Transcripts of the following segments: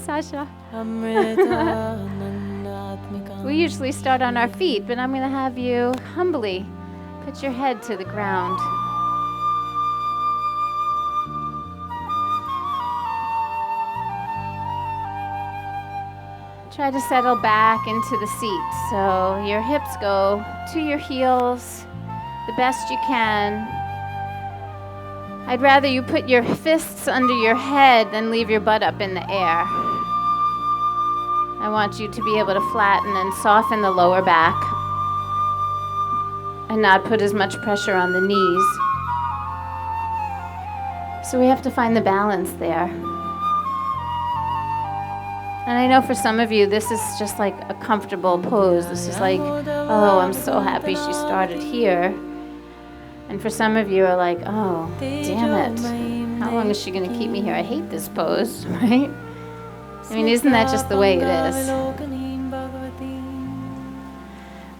Sasha. We usually start on our feet, but I'm going to have you humbly put your head to the ground. Try to settle back into the seat so your hips go to your heels the best you can. I'd rather you put your fists under your head than leave your butt up in the air. I want you to be able to flatten and soften the lower back and not put as much pressure on the knees. So we have to find the balance there. And I know for some of you, this is just like a comfortable pose. This is like, oh, I'm so happy she started here. And for some of you are like, oh, damn it. How long is she going to keep me here? I hate this pose, right? I mean, isn't that just the way it is?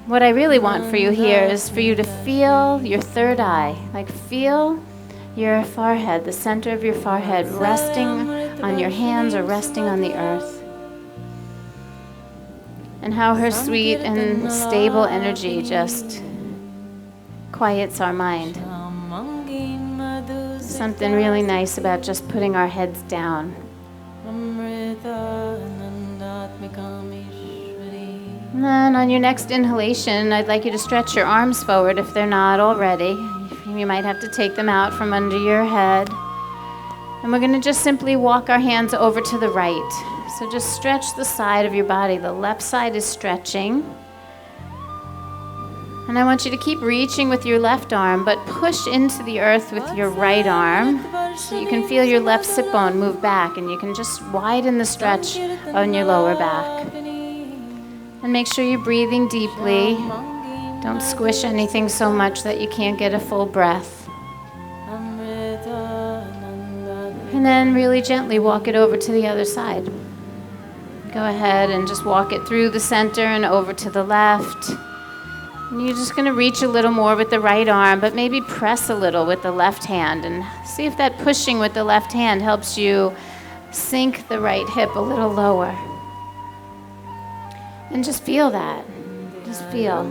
What I really want for you here is for you to feel your third eye. Like feel your forehead, the center of your forehead, resting on your hands or resting on the earth. And how her sweet and stable energy just quiets our mind. Something really nice about just putting our heads down. And then on your next inhalation, I'd like you to stretch your arms forward if they're not already. You might have to take them out from under your head. And we're going to just simply walk our hands over to the right. So just stretch the side of your body. The left side is stretching. And I want you to keep reaching with your left arm, but push into the earth with your right arm so you can feel your left sit bone move back, and you can just widen the stretch on your lower back. And make sure you're breathing deeply. Don't squish anything so much that you can't get a full breath. And then really gently walk it over to the other side. Go ahead and just walk it through the center and over to the left. And you're just going to reach a little more with the right arm, but maybe press a little with the left hand and see if that pushing with the left hand helps you sink the right hip a little lower. And just feel that. Just feel.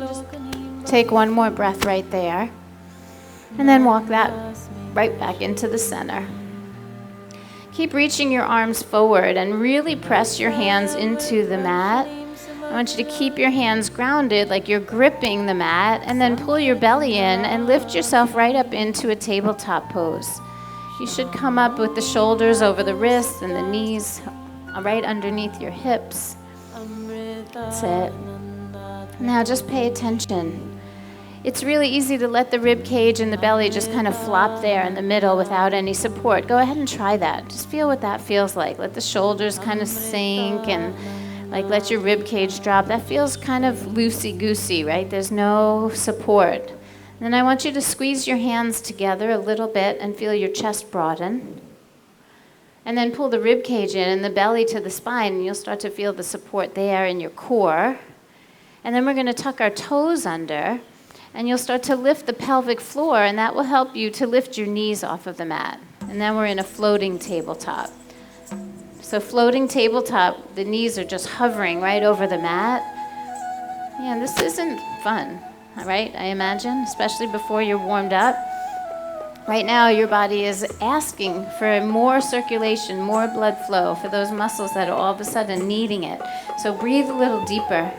Just take one more breath right there. And then walk that right back into the center. Keep reaching your arms forward and really press your hands into the mat. I want you to keep your hands grounded like you're gripping the mat, and then pull your belly in and lift yourself right up into a tabletop pose. You should come up with the shoulders over the wrists and the knees right underneath your hips. That's it. Now just pay attention. It's really easy to let the rib cage and the belly just kind of flop there in the middle without any support. Go ahead and try that. Just feel what that feels like. Let the shoulders kind of sink and like let your rib cage drop. That feels kind of loosey-goosey, right? There's no support. And then I want you to squeeze your hands together a little bit and feel your chest broaden. And then pull the rib cage in and the belly to the spine, and you'll start to feel the support there in your core. And then we're going to tuck our toes under. And you'll start to lift the pelvic floor, and that will help you to lift your knees off of the mat. And then we're in a floating tabletop. So floating tabletop, the knees are just hovering right over the mat. Yeah, this isn't fun, all right, I imagine, especially before you're warmed up. Right now, your body is asking for more circulation, more blood flow for those muscles that are all of a sudden needing it. So breathe a little deeper.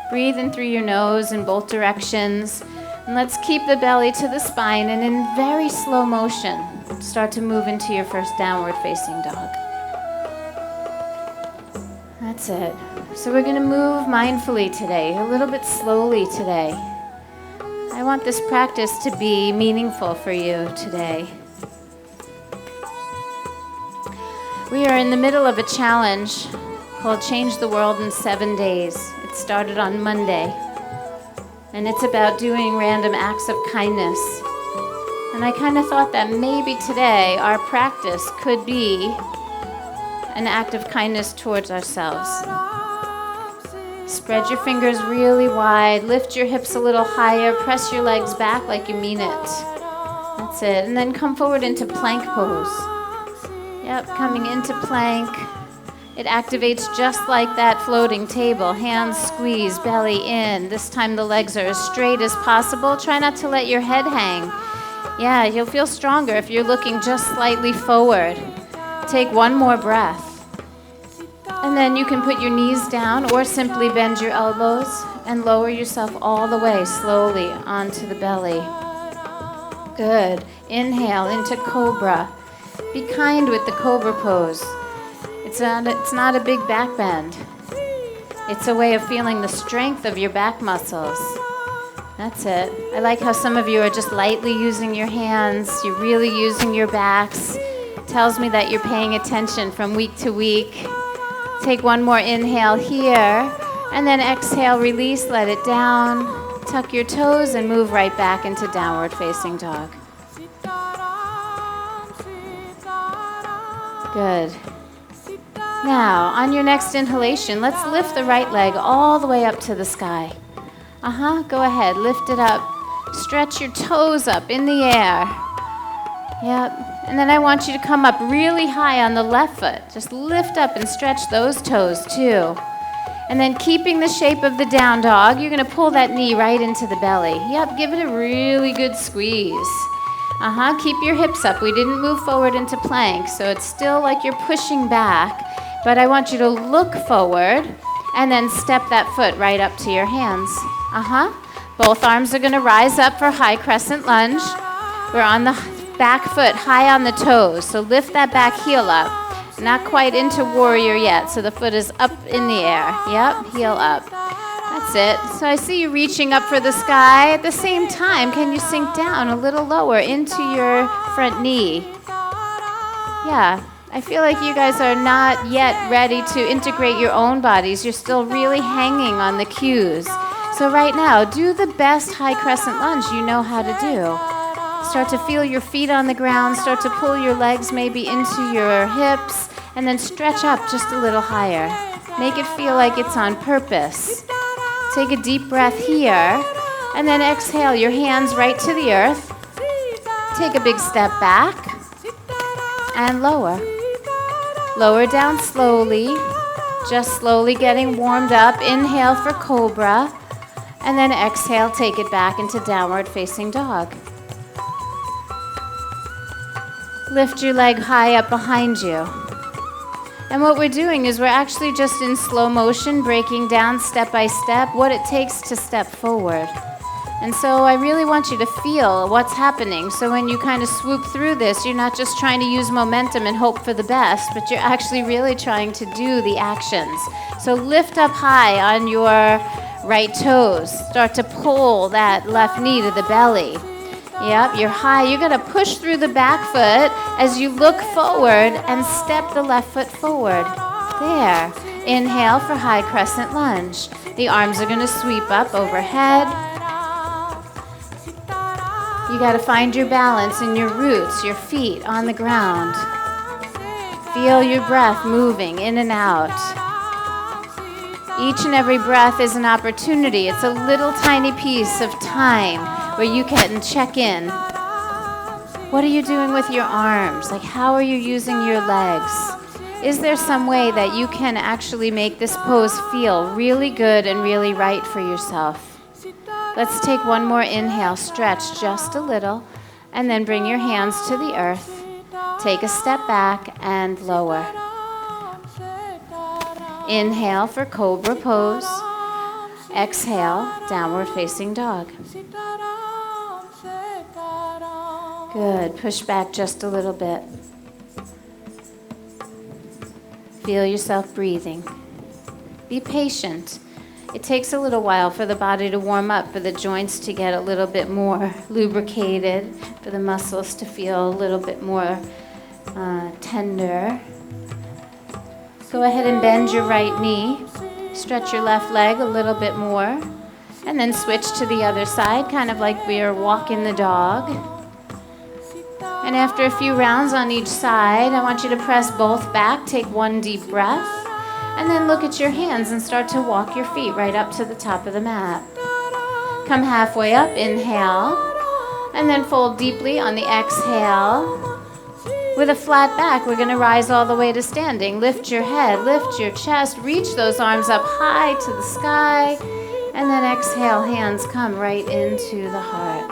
Breathe in through your nose in both directions. And let's keep the belly to the spine, and in very slow motion, start to move into your first downward facing dog. That's it. So we're going to move mindfully today, a little bit slowly today. I want this practice to be meaningful for you today. We are in the middle of a challenge called Change the World in 7 Days. It started on Monday. And it's about doing random acts of kindness. And I kind of thought that maybe today our practice could be an act of kindness towards ourselves. Spread your fingers really wide. Lift your hips a little higher. Press your legs back like you mean it. That's it. And then come forward into plank pose. Yep, coming into plank. It activates just like that floating table. Hands squeeze, belly in. This time the legs are as straight as possible. Try not to let your head hang. Yeah, you'll feel stronger if you're looking just slightly forward. Take one more breath. And then you can put your knees down or simply bend your elbows and lower yourself all the way slowly onto the belly. Good. Inhale into cobra. Be kind with the cobra pose. It's not a big back bend. It's a way of feeling the strength of your back muscles. That's it. I like how some of you are just lightly using your hands. You're really using your backs. It tells me that you're paying attention from week to week. Take one more inhale here, and then exhale, release, let it down. Tuck your toes and move right back into downward facing dog. Good. Now, on your next inhalation, let's lift the right leg all the way up to the sky. Go ahead, lift it up. Stretch your toes up in the air. Yep. And then I want you to come up really high on the left foot. Just lift up and stretch those toes too. And then keeping the shape of the down dog, you're going to pull that knee right into the belly. Yep, give it a really good squeeze. Keep your hips up. We didn't move forward into plank, so it's still like you're pushing back. But I want you to look forward and then step that foot right up to your hands. Both arms are going to rise up for high crescent lunge. We're on the back foot, high on the toes. So lift that back heel up. Not quite into warrior yet, so the foot is up in the air. Yep, heel up. That's it. So I see you reaching up for the sky. At the same time, can you sink down a little lower into your front knee? Yeah. I feel like you guys are not yet ready to integrate your own bodies. You're still really hanging on the cues. So right now, do the best high crescent lunge you know how to do. Start to feel your feet on the ground. Start to pull your legs maybe into your hips. And then stretch up just a little higher. Make it feel like it's on purpose. Take a deep breath here. And then exhale your hands right to the earth. Take a big step back. And lower. Lower down slowly, just slowly getting warmed up. Inhale for cobra, and then exhale, take it back into downward facing dog. Lift your leg high up behind you. And what we're doing is we're actually just in slow motion, breaking down step by step what it takes to step forward. And so I really want you to feel what's happening. So when you kind of swoop through this, you're not just trying to use momentum and hope for the best, but you're actually really trying to do the actions. So lift up high on your right toes. Start to pull that left knee to the belly. Yep, you're high. You're going to push through the back foot as you look forward and step the left foot forward. There. Inhale for high crescent lunge. The arms are going to sweep up overhead. You got to find your balance in your roots, your feet on the ground. Feel your breath moving in and out. Each and every breath is an opportunity. It's a little tiny piece of time where you can check in. What are you doing with your arms? Like, how are you using your legs? Is there some way that you can actually make this pose feel really good and really right for yourself? Let's take one more inhale, stretch just a little, and then bring your hands to the earth. Take a step back and lower. Inhale for cobra pose. Exhale, downward facing dog. Good, push back just a little bit. Feel yourself breathing. Be patient. It takes a little while for the body to warm up, for the joints to get a little bit more lubricated, for the muscles to feel a little bit more tender. Go ahead and bend your right knee. Stretch your left leg a little bit more. And then switch to the other side, kind of like we're walking the dog. And after a few rounds on each side, I want you to press both back. Take one deep breath. And then look at your hands and start to walk your feet right up to the top of the mat. Come halfway up, inhale, and then fold deeply on the exhale. With a flat back, we're going to rise all the way to standing. Lift your head, lift your chest, reach those arms up high to the sky, and then exhale, hands come right into the heart.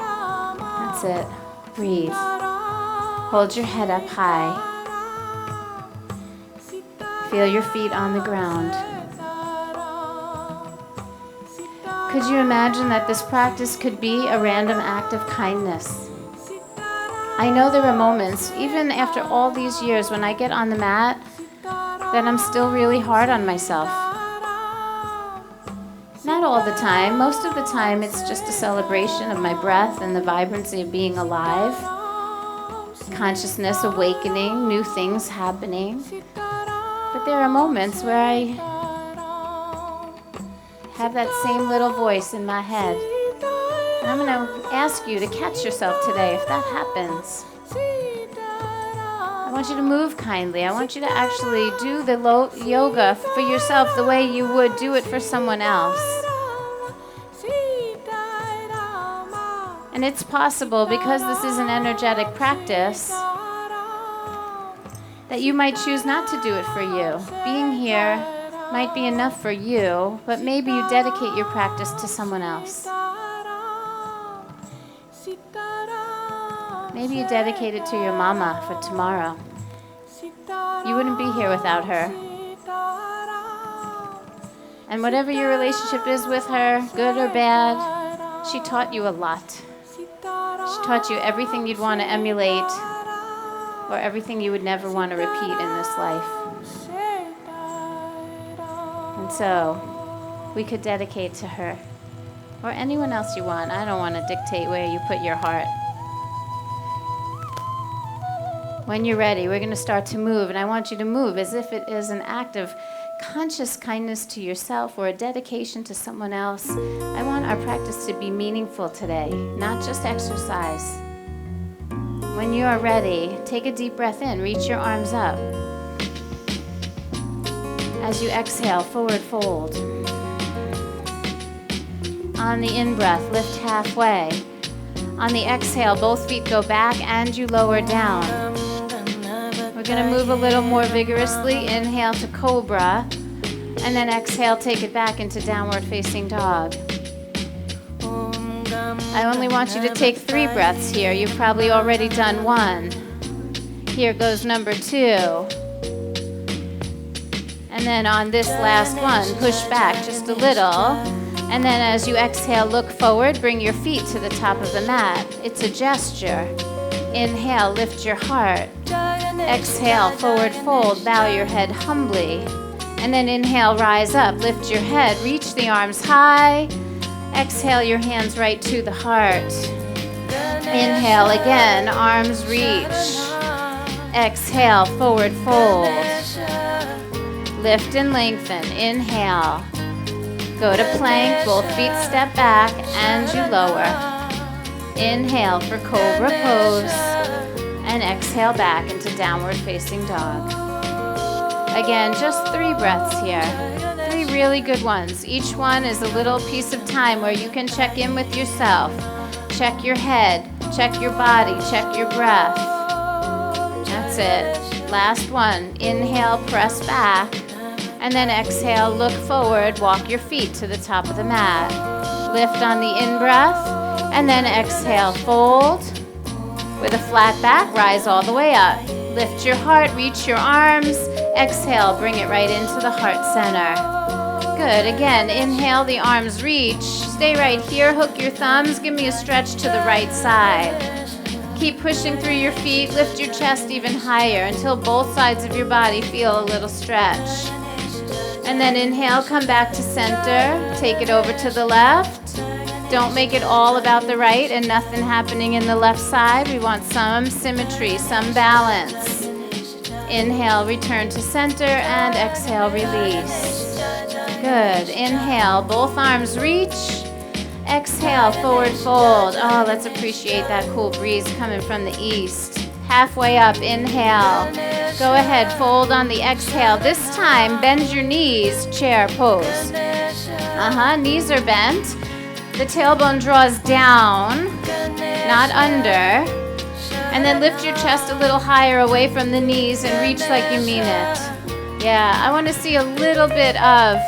That's it. Breathe. Hold your head up high. Feel your feet on the ground. Could you imagine that this practice could be a random act of kindness? I know there are moments, even after all these years, when I get on the mat, that I'm still really hard on myself. Not all the time. Most of the time, it's just a celebration of my breath and the vibrancy of being alive. Consciousness awakening, new things happening. But there are moments where I have that same little voice in my head. And I'm going to ask you to catch yourself today if that happens. I want you to move kindly. I want you to actually do the yoga for yourself the way you would do it for someone else. And it's possible, because this is an energetic practice, that you might choose not to do it for you. Being here might be enough for you, but maybe you dedicate your practice to someone else. Maybe you dedicate it to your mama for tomorrow. You wouldn't be here without her. And whatever your relationship is with her, good or bad, she taught you a lot. She taught you everything you'd want to emulate, or everything you would never want to repeat in this life. And so, we could dedicate to her, or anyone else you want. I don't want to dictate where you put your heart. When you're ready, we're going to start to move, and I want you to move as if it is an act of conscious kindness to yourself or a dedication to someone else. I want our practice to be meaningful today, not just exercise. When you are ready, take a deep breath in, reach your arms up. As you exhale, forward fold. On the in-breath, lift halfway. On the exhale, both feet go back and you lower down. We're going to move a little more vigorously. Inhale to cobra, and then exhale, take it back into downward facing dog. I only want you to take 3 breaths here. You've probably already done 1. Here goes number 2. And then on this last one, push back just a little. And then as you exhale, look forward, bring your feet to the top of the mat. It's a gesture. Inhale, lift your heart. Exhale, forward fold, bow your head humbly. And then inhale, rise up, lift your head, reach the arms high. Exhale, your hands right to the heart. Inhale again, arms reach. Exhale, forward fold. Lift and lengthen. Inhale. Go to plank, both feet step back, and you lower. Inhale for cobra pose, and exhale back into downward facing dog. Again, just 3 breaths here. 3 really good ones. Each one is a little piece of time where you can check in with yourself. Check your head, check your body, check your breath. That's it. Last one. Inhale, press back. And then exhale, look forward, walk your feet to the top of the mat. Lift on the in-breath, and then exhale, fold. With a flat back, rise all the way up. Lift your heart, reach your arms. Exhale, bring it right into the heart center. Good, again, inhale, the arms reach. Stay right here, hook your thumbs, give me a stretch to the right side. Keep pushing through your feet, lift your chest even higher until both sides of your body feel a little stretch. And then inhale, come back to center, take it over to the left. Don't make it all about the right and nothing happening in the left side. We want some symmetry, some balance. Inhale, return to center, and exhale, release. Good. Inhale, both arms reach. Exhale, forward fold. Oh, let's appreciate that cool breeze coming from the east. halfway up, inhale. Go ahead, fold on the exhale. This time, bend your knees, chair pose. Knees are bent. The tailbone draws down, not under. And then lift your chest a little higher away from the knees and reach like you mean it. Yeah, I want to see a little bit of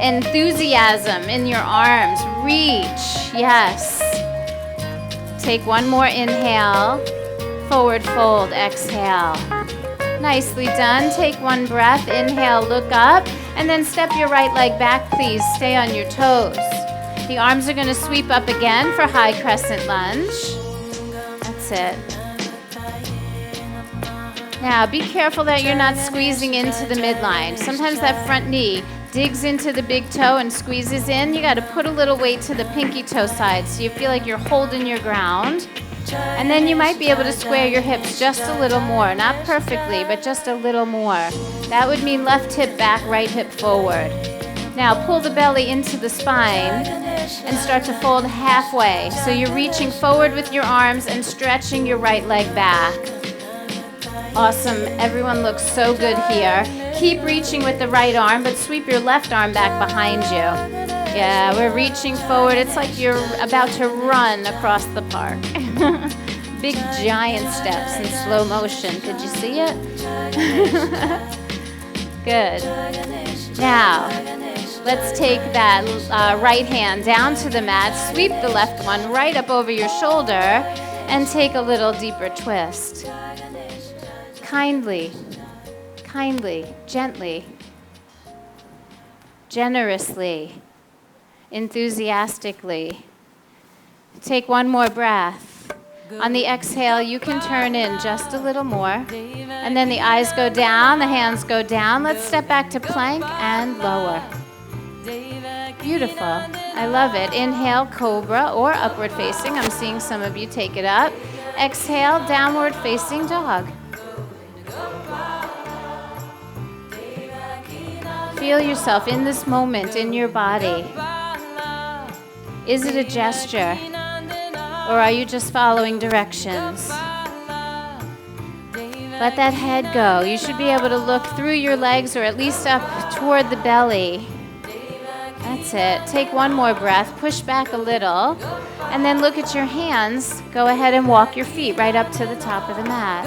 enthusiasm in your arms. Reach, yes. Take one more inhale. Forward fold, exhale. Nicely done. Take one breath. Inhale, look up. And then step your right leg back, please. Stay on your toes. The arms are going to sweep up again for high crescent lunge. That's it. Now, be careful that you're not squeezing into the midline. Sometimes that front knee digs into the big toe and squeezes in. You got to put a little weight to the pinky toe side so you feel like you're holding your ground. And then you might be able to square your hips just a little more. Not perfectly, but just a little more. That would mean left hip back, right hip forward. Now, pull the belly into the spine and start to fold halfway. So you're reaching forward with your arms and stretching your right leg back. Awesome. Everyone looks so good here. Keep reaching with the right arm, but sweep your left arm back behind you. Yeah, we're reaching forward. It's like you're about to run across the park. Big giant steps in slow motion. Could you see it? Good. Now, let's take that right hand down to the mat. Sweep the left one right up over your shoulder and take a little deeper twist. Kindly, gently, generously, enthusiastically. Take one more breath. On the exhale, you can turn in just a little more. And then the eyes go down, the hands go down. Let's step back to plank and lower. Beautiful. I love it. Inhale, cobra or upward facing. I'm seeing some of you take it up. Exhale, downward facing dog. Feel yourself in this moment in your body. Is it a gesture? Or are you just following directions? Let that head go. You should be able to look through your legs or at least up toward the belly. That's it. Take one more breath. Push back a little. And then look at your hands. Go ahead and walk your feet right up to the top of the mat.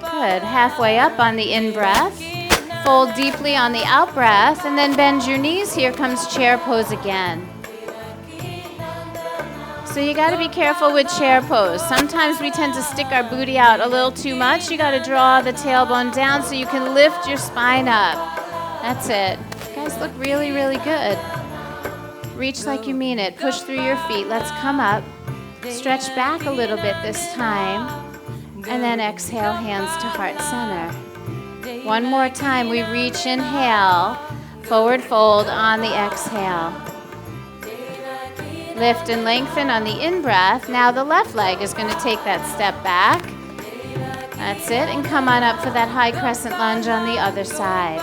Good. Halfway up on the in-breath. Fold deeply on the out-breath. And then bend your knees. Here comes chair pose again. So you got to be careful with chair pose. Sometimes we tend to stick our booty out a little too much. You got to draw the tailbone down so you can lift your spine up. That's it. You guys look really, really good. Reach like you mean it. Push through your feet. Let's come up. Stretch back a little bit this time. And then exhale, hands to heart center. One more time. We reach, inhale. Forward fold on the exhale. Lift and lengthen on the in-breath. Now the left leg is going to take that step back. That's it. And come on up for that high crescent lunge on the other side.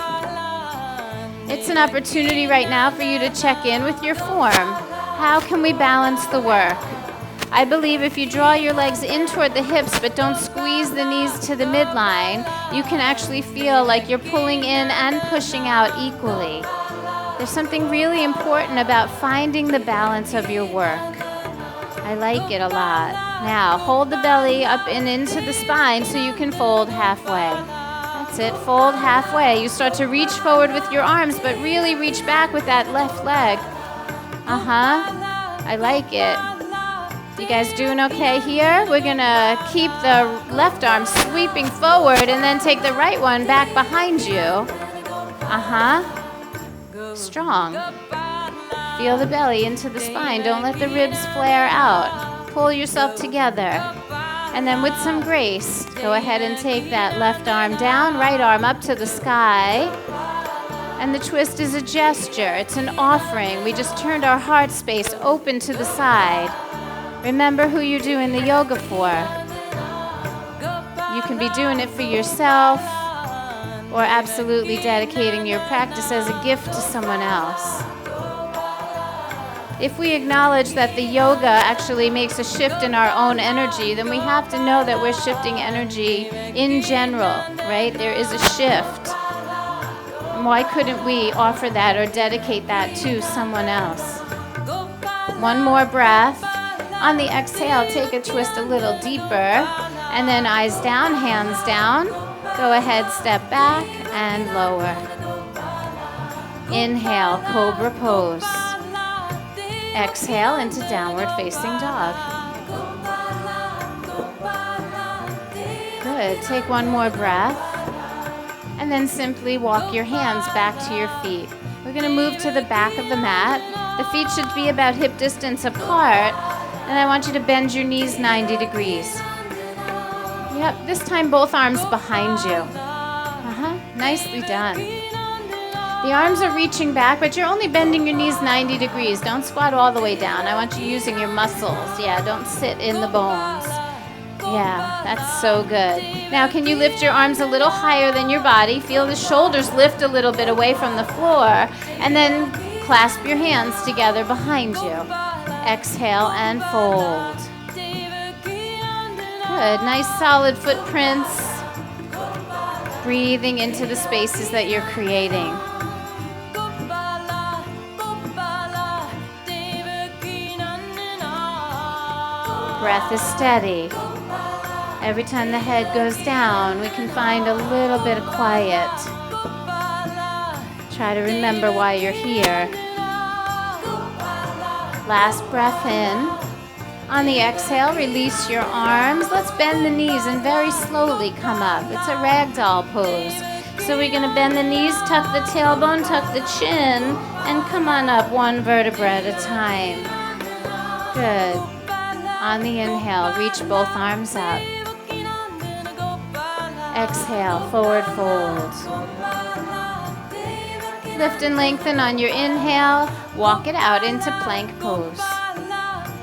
It's an opportunity right now for you to check in with your form. How can we balance the work? I believe if you draw your legs in toward the hips but don't squeeze the knees to the midline, you can actually feel like you're pulling in and pushing out equally. There's something really important about finding the balance of your work. I like it a lot. Now, hold the belly up and into the spine so you can fold halfway. That's it, fold halfway. You start to reach forward with your arms, but really reach back with that left leg. I like it. You guys doing okay here? We're gonna keep the left arm sweeping forward and then take the right one back behind you. Strong. Feel the belly into the spine. Don't let the ribs flare out. Pull yourself together. And then with some grace, go ahead and take that left arm down, right arm up to the sky. And the twist is a gesture. It's an offering. We just turned our heart space open to the side. Remember who you're doing the yoga for. You can be doing it for yourself, or absolutely dedicating your practice as a gift to someone else. If we acknowledge that the yoga actually makes a shift in our own energy, then we have to know that we're shifting energy in general, right? There is a shift. And why couldn't we offer that or dedicate that to someone else? One more breath. On the exhale, take a twist a little deeper. And then eyes down, hands down. Go ahead, step back and lower. Inhale, cobra pose. Exhale into downward facing dog. Good. Take one more breath. And then simply walk your hands back to your feet. We're going to move to the back of the mat. The feet should be about hip distance apart. And I want you to bend your knees 90 degrees. Yep, this time both arms behind you. Nicely done. The arms are reaching back, but you're only bending your knees 90 degrees. Don't squat all the way down. I want you using your muscles. Yeah, don't sit in the bones. Yeah, that's so good. Now, can you lift your arms a little higher than your body? Feel the shoulders lift a little bit away from the floor. And then clasp your hands together behind you. Exhale and fold. Good. Nice solid footprints. Breathing into the spaces that you're creating. Breath is steady. Every time the head goes down, we can find a little bit of quiet. Try to remember why you're here. Last breath in. On the exhale, release your arms. Let's bend the knees and very slowly come up. It's a ragdoll pose. So we're going to bend the knees, tuck the tailbone, tuck the chin, and come on up one vertebra at a time. Good. On the inhale, reach both arms up. Exhale, forward fold. Lift and lengthen on your inhale. Walk it out into plank pose.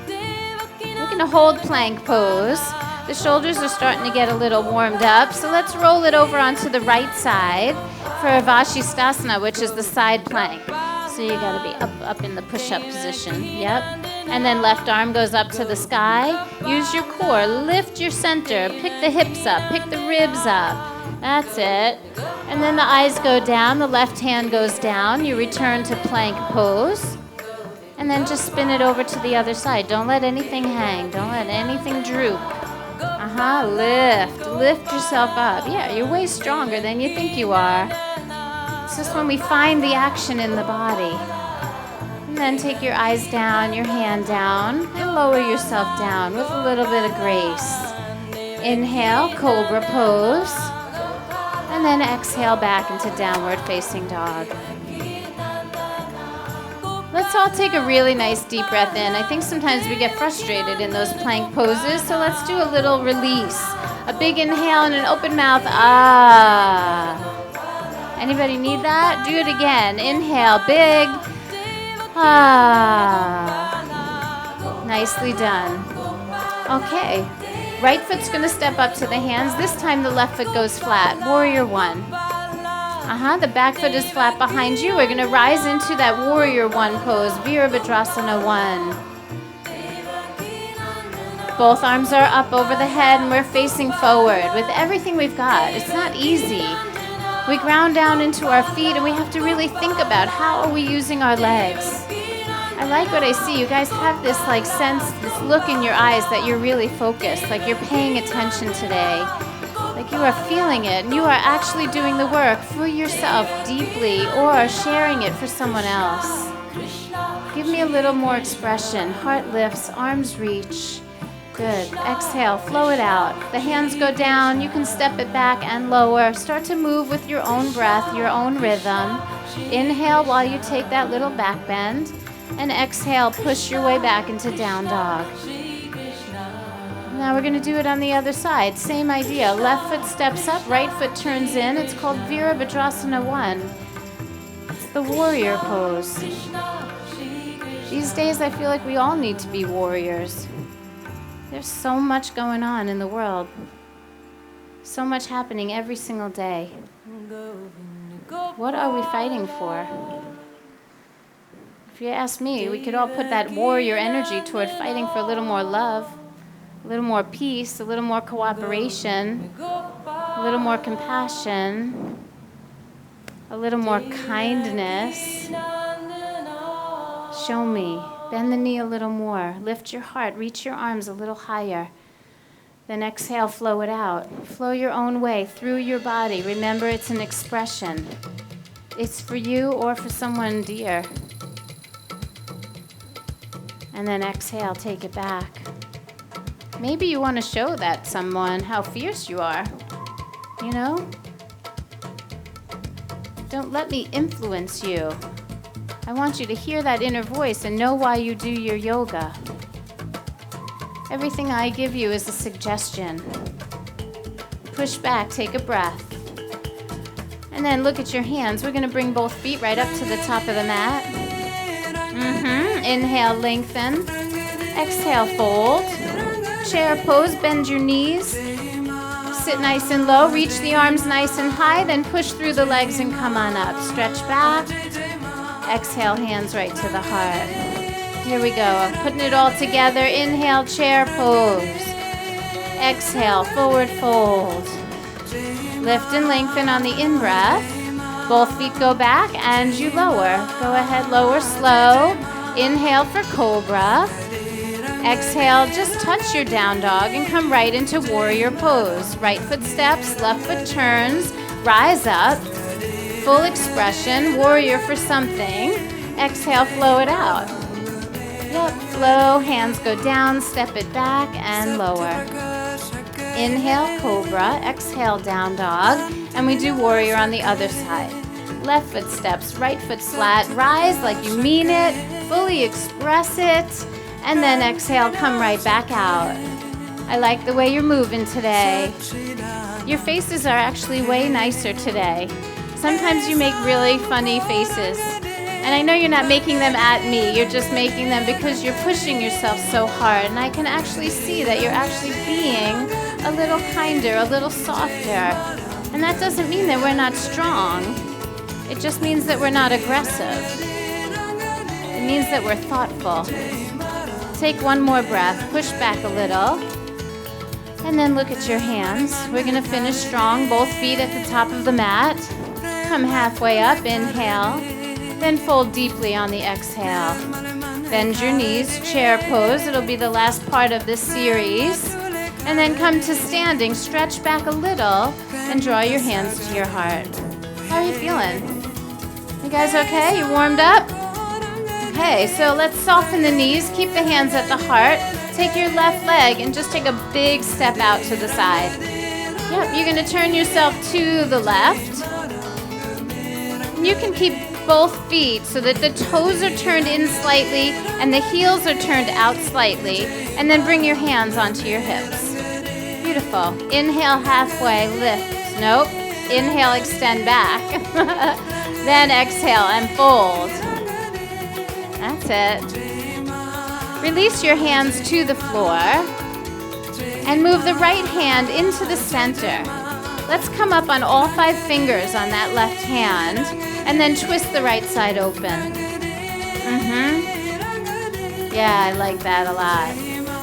We're going to hold plank pose. The shoulders are starting to get a little warmed up, so let's roll it over onto the right side for Vashisthasana, which is the side plank. So you got to be up in the push-up position. Yep. And then left arm goes up to the sky. Use your core. Lift your center. Pick the hips up. Pick the ribs up. That's it. And then the eyes go down. The left hand goes down. You return to plank pose. And then just spin it over to the other side. Don't let anything hang. Don't let anything droop. Lift. Lift yourself up. Yeah, you're way stronger than you think you are. It's just when we find the action in the body. And then take your eyes down, your hand down, and lower yourself down with a little bit of grace. Inhale, cobra pose. And then exhale back into downward facing dog. Let's all take a really nice deep breath in. I think sometimes we get frustrated in those plank poses, so let's do a little release. A big inhale and an open mouth. Anybody need that? Do it again. Inhale, big. Nicely done. Okay. Right foot's going to step up to the hands. This time the left foot goes flat. Warrior one. The back foot is flat behind you. We're going to rise into that warrior one pose. Virabhadrasana 1. Both arms are up over the head and we're facing forward with everything we've got. It's not easy. We ground down into our feet and we have to really think about how are we using our legs. I like what I see. You guys have this sense, this look in your eyes that you're really focused, like you're paying attention today. Like you are feeling it and you are actually doing the work for yourself deeply or sharing it for someone else. Give me a little more expression. Heart lifts, arms reach. Good. Exhale, flow it out. The hands go down. You can step it back and lower. Start to move with your own breath, your own rhythm. Inhale while you take that little back bend. And exhale, push your way back into down dog. Now we're going to do it on the other side. Same idea. Left foot steps up, right foot turns in. It's called Virabhadrasana 1. It's the warrior pose. These days I feel like we all need to be warriors. There's so much going on in the world. So much happening every single day. What are we fighting for? If If you ask me, we could all put that warrior energy toward fighting for a little more love, a little more peace, a little more cooperation, a little more compassion, a little more kindness. Show me. Bend the knee a little more. Lift your heart. Reach your arms a little higher. Then exhale, flow it out. Flow your own way through your body. Remember, it's an expression. It's for you or for someone dear. And then exhale, take it back. Maybe you want to show that someone how fierce you are. You know? Don't let me influence you. I want you to hear that inner voice and know why you do your yoga. Everything I give you is a suggestion. Push back, take a breath. And then look at your hands. We're going to bring both feet right up to the top of the mat. Inhale, lengthen. Exhale, fold. Chair pose, bend your knees. Sit nice and low. Reach the arms nice and high. Then push through the legs and come on up. Stretch back. Exhale, hands right to the heart. Here we go. I'm putting it all together. Inhale, chair pose. Exhale, forward fold. Lift and lengthen on the in-breath. Both feet go back and you lower. Go ahead, lower slow. Inhale for cobra. Exhale, just touch your down dog and come right into warrior pose. Right foot steps, left foot turns. Rise up. Full expression, warrior for something. Exhale, flow it out. Yep, flow, hands go down, step it back and lower. Inhale, cobra, exhale, down dog, and we do warrior on the other side. Left foot steps, right foot flat, rise like you mean it, fully express it, and then exhale, come right back out. I like the way you're moving today. Your faces are actually way nicer today. Sometimes you make really funny faces, and I know you're not making them at me, you're just making them because you're pushing yourself so hard, and I can actually see that you're actually being a little kinder, a little softer. And that doesn't mean that we're not strong. It just means that we're not aggressive. It means that we're thoughtful. Take one more breath, push back a little, and then look at your hands. We're going to finish strong, both feet at the top of the mat. Come halfway up, inhale, then fold deeply on the exhale. Bend your knees, chair pose. It'll be the last part of this series. And then come to standing, stretch back a little, and draw your hands to your heart. How are you feeling? You guys okay? You warmed up? Okay, so let's soften the knees, keep the hands at the heart. Take your left leg and just take a big step out to the side. Yep, you're going to turn yourself to the left. And you can keep both feet so that the toes are turned in slightly and the heels are turned out slightly. And then bring your hands onto your hips. Beautiful. Inhale, halfway, lift. Nope. Inhale, extend back. Then exhale and fold. That's it. Release your hands to the floor and move the right hand into the center. Let's come up on all 5 fingers on that left hand and then twist the right side open. Yeah, I like that a lot.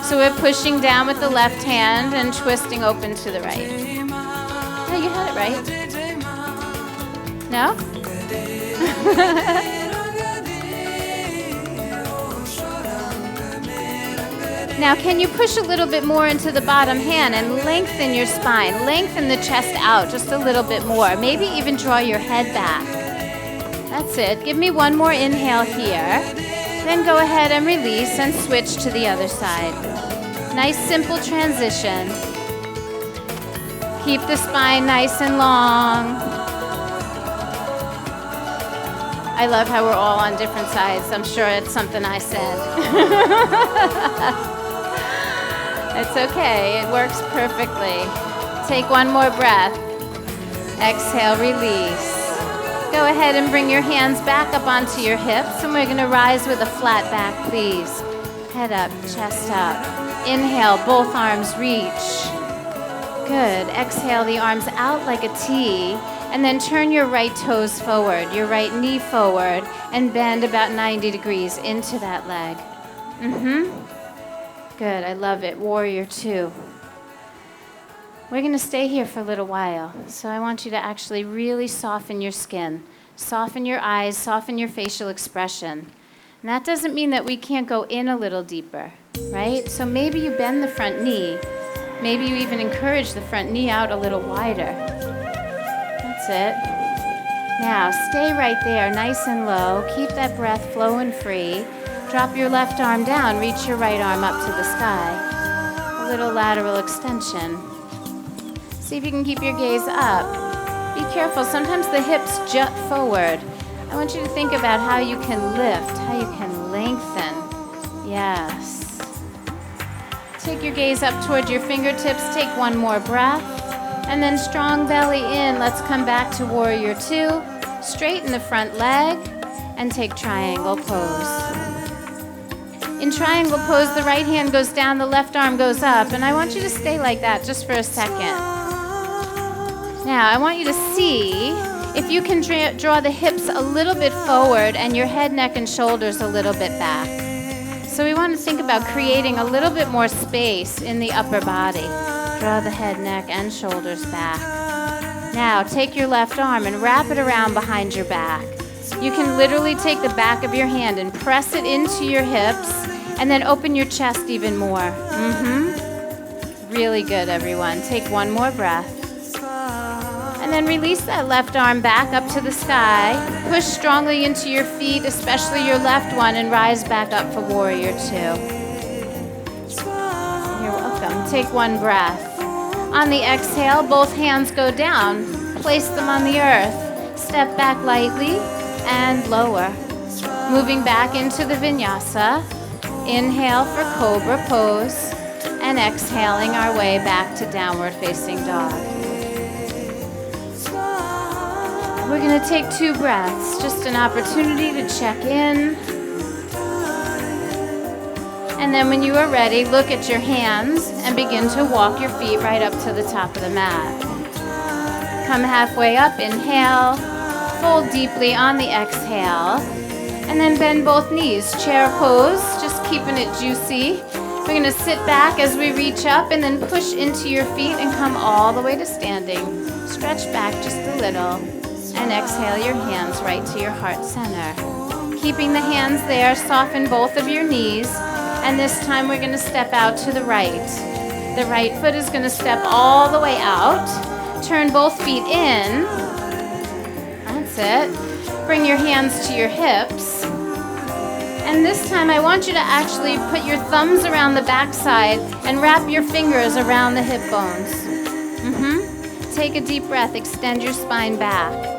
So we're pushing down with the left hand and twisting open to the right. Yeah, you had it right. No? Now, can you push a little bit more into the bottom hand and lengthen your spine? Lengthen the chest out just a little bit more. Maybe even draw your head back. That's it. Give me one more inhale here. Then go ahead and release and switch to the other side. Nice, simple transition. Keep the spine nice and long. I love how we're all on different sides. I'm sure it's something I said. It's okay. It works perfectly. Take one more breath. Exhale, release. Go ahead and bring your hands back up onto your hips, and we're going to rise with a flat back, please. Head up, chest up. Inhale, both arms reach. Good. Exhale the arms out like a T, And then turn your right toes forward, your right knee forward, and bend about 90 degrees into that leg. Good, I love it. Warrior two. We're going to stay here for a little while. So I want you to actually really soften your skin, soften your eyes, soften your facial expression. And that doesn't mean that we can't go in a little deeper, right? So maybe you bend the front knee. Maybe you even encourage the front knee out a little wider. That's it. Now, stay right there, nice and low. Keep that breath flowing free. Drop your left arm down. Reach your right arm up to the sky. A little lateral extension. See if you can keep your gaze up. Be careful. Sometimes the hips jut forward. I want you to think about how you can lift, how you can lengthen. Yes. Take your gaze up toward your fingertips. Take one more breath. And then strong belly in. Let's come back to warrior two. Straighten the front leg and take triangle pose. In triangle pose, the right hand goes down, the left arm goes up. And I want you to stay like that just for a second. Now, I want you to see if you can draw the hips a little bit forward and your head, neck, and shoulders a little bit back. So we want to think about creating a little bit more space in the upper body. Draw the head, neck, and shoulders back. Now, take your left arm and wrap it around behind your back. You can literally take the back of your hand and press it into your hips and then open your chest even more. Really good, everyone. Take one more breath. And then release that left arm back up to the sky. Push strongly into your feet, especially your left one, and rise back up for warrior two. You're welcome. Take one breath. On the exhale, both hands go down. Place them on the earth. Step back lightly and lower. Moving back into the Vinyasa. Inhale for Cobra pose. And exhaling our way back to downward facing dog. We're going to take 2 breaths, just an opportunity to check in. And then when you are ready, look at your hands and begin to walk your feet right up to the top of the mat. Come halfway up, inhale, fold deeply on the exhale, and then bend both knees. Chair pose, just keeping it juicy. We're going to sit back as we reach up and then push into your feet and come all the way to standing. Stretch back just a little. And exhale your hands right to your heart center. Keeping the hands there, soften both of your knees. And this time we're going to step out to the right. The right foot is going to step all the way out. Turn both feet in. That's it. Bring your hands to your hips. And this time I want you to actually put your thumbs around the backside and wrap your fingers around the hip bones. Take a deep breath, extend your spine back.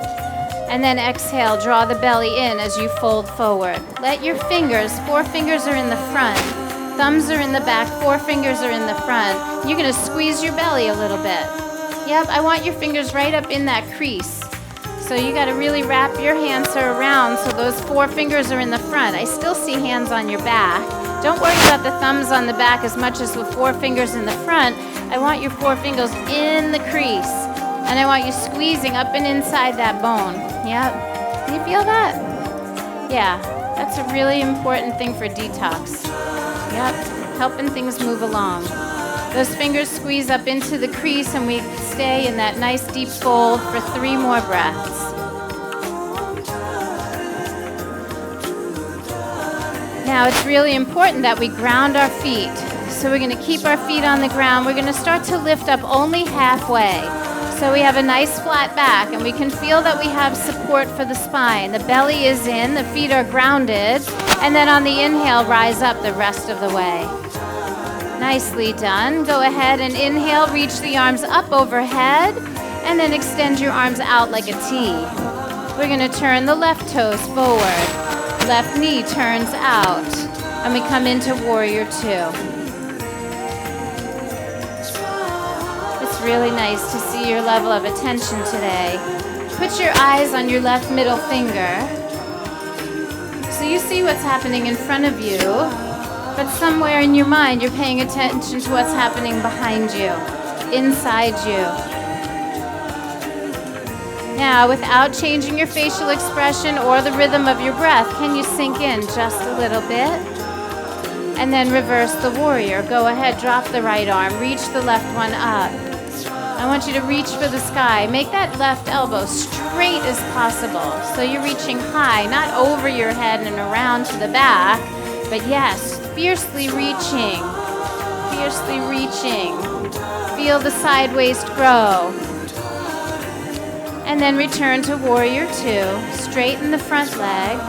And then exhale, draw the belly in as you fold forward. Let your fingers, 4 fingers are in the front, thumbs are in the back, 4 fingers are in the front. You're gonna squeeze your belly a little bit. Yep, I want your fingers right up in that crease. So you gotta really wrap your hands around so those 4 fingers are in the front. I still see hands on your back. Don't worry about the thumbs on the back as much as the 4 fingers in the front. I want your 4 fingers in the crease. And I want you squeezing up and inside that bone. Yep. Can you feel that? Yeah, that's a really important thing for detox. Yep, helping things move along. Those fingers squeeze up into the crease and we stay in that nice deep fold for 3 more breaths. Now it's really important that we ground our feet. So we're going to keep our feet on the ground. We're going to start to lift up only halfway. So we have a nice flat back and we can feel that we have support for the spine. The belly is in, the feet are grounded, and then on the inhale, rise up the rest of the way. Nicely done. Go ahead and inhale, reach the arms up overhead, and then extend your arms out like a T. We're going to turn the left toes forward. Left knee turns out, and we come into warrior two. Really nice to see your level of attention today. Put your eyes on your left middle finger. So you see what's happening in front of you, but somewhere in your mind you're paying attention to what's happening behind you, inside you. Now, without changing your facial expression or the rhythm of your breath, can you sink in just a little bit? And then reverse the warrior. Go ahead, drop the right arm, reach the left one up. I want you to reach for the sky. Make that left elbow straight as possible. So you're reaching high, not over your head and around to the back, but yes, fiercely reaching. Fiercely reaching. Feel the side waist grow. And then return to warrior 2. Straighten the front leg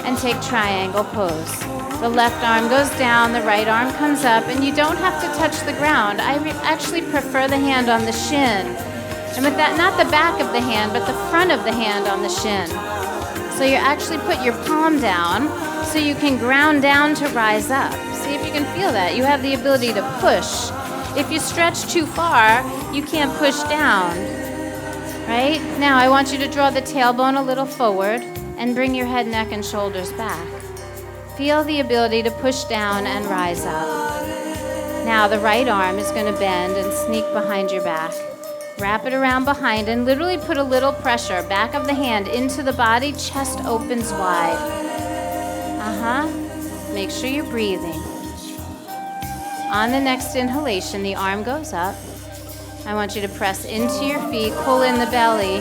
and take triangle pose. The left arm goes down, the right arm comes up, and you don't have to touch the ground. I actually prefer the hand on the shin. And with that, not the back of the hand, but the front of the hand on the shin. So you actually put your palm down so you can ground down to rise up. See if you can feel that. You have the ability to push. If you stretch too far, you can't push down. Right? Now I want you to draw the tailbone a little forward and bring your head, neck, and shoulders back. Feel the ability to push down and rise up. Now the right arm is going to bend and sneak behind your back. Wrap it around behind and literally put a little pressure, back of the hand into the body, chest opens wide. Make sure you're breathing. On the next inhalation, the arm goes up. I want you to press into your feet, pull in the belly,